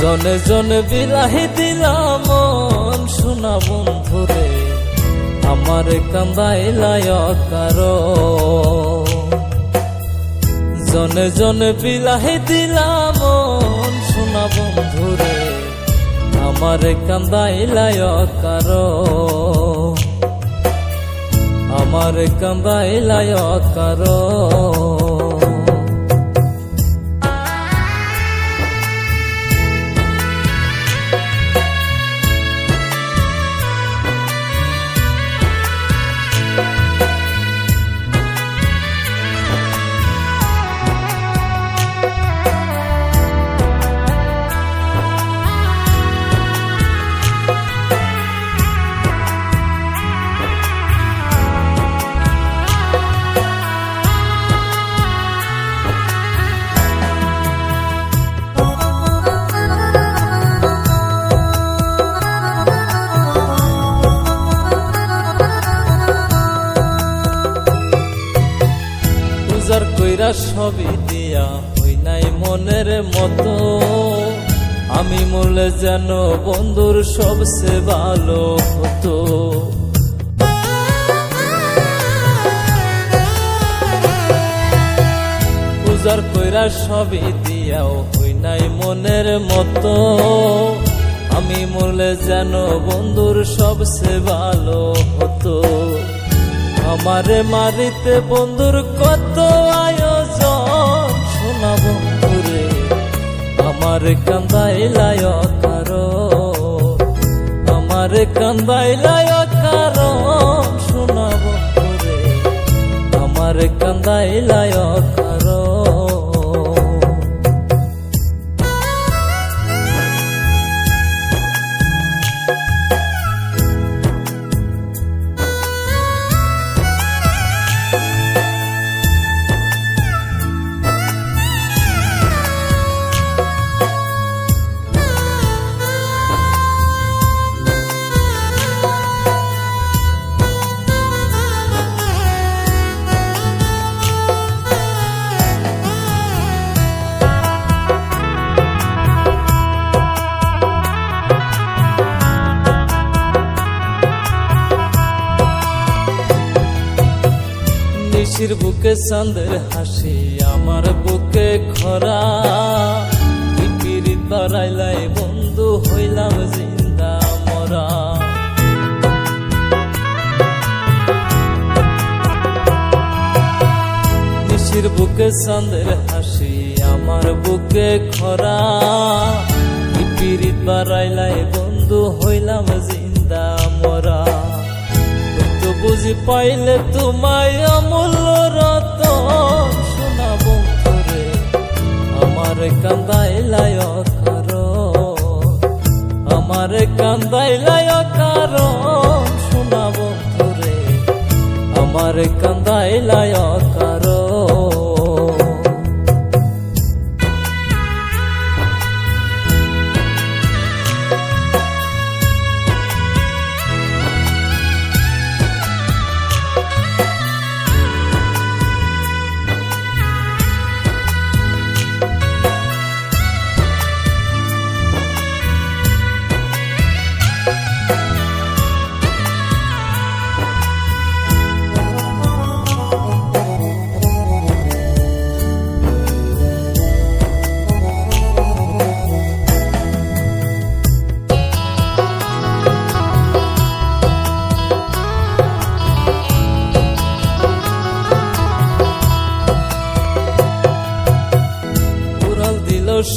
জনে জনে বিলাহি দিলাম মন শোনা বন্ধুরে, আমার কান্দাইলায় কারো। জনে জনে বিলাহি দিলাম মন শোনা বন্ধুরে, আমার কান্দাইলায় কারো, আমার কান্দাইলায় কারো। কইরা সবই দিয়া হই নাই মনের মতো, আমি মরলে যেন বন্ধুর সবচেয়ে ভালো হতো। উজার কইরা সবই দিয়াও হই নাই মনের মতো, আমি মরলে যেন বন্ধুর সবচেয়ে ভালো হতো। আমারে মারিতে বন্ধুর কত আয়োজন শোনা বন্ধুরে, আমার কান্দাইলায় কারো, আমার কান্দাইলায় কারো শোনা বন্ধুরে, আমার কান্দাইলায় কারো। নিশির বুকে চাঁদের হাসি, আমার বুকে খরা, পিপিরিত বাড়াইলাই বন্ধু হইলাম জিন্দা মরা। নিশির বুকে চাঁদের হাসি, আমার বুকে খরা, পিপিরিত বাড়াইলাই বন্ধু হইলাম জিন্দা মরা। বুঝি পাইলে তোমায় অমূল্য রতন শোনা বন্ধুরে, আমার কান্দাইলায় কারো, আমার কান্দাইলায় কারো শোনা বন্ধুরে, আমার কান্দাইলায় কারো।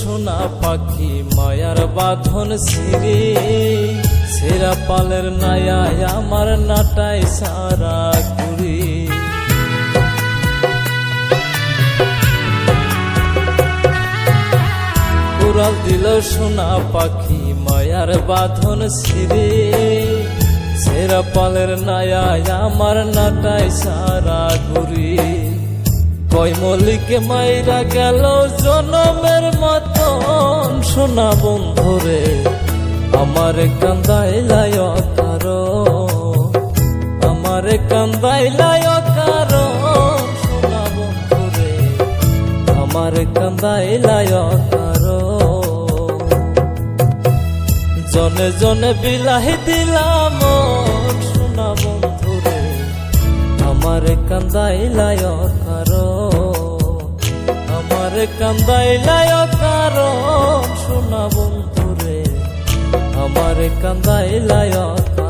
সোনা পাখি মায়ার বাঁধন ছিঁড়ি, ছেঁড়া পালের নায়ায় আমার নাটাই সারা ঘুরি। উড়াল দিল সোনা পাখি মায়ার বাঁধন ছিঁড়ি, ছেঁড়া পালের নায়ায় আমার নাটাই সারা ঘুরি। কই মলিকে মাইরা গেল জনমের মতন সোনা বন্ধুরে, আমার কান্দাইলায় কারো, আমার কান্দাইলায় কারো সোনা বন্ধুরে, আমার কান্দাইলায় কারো। জনে জনে বিলাহি দিলাম সোনা বন্ধুরে, আমার কান্দাইলায় কারণ, আমার কান্দাইলায় কারণ সোনা বন্ধুরে, আমার কান্দাইলায় কারণ।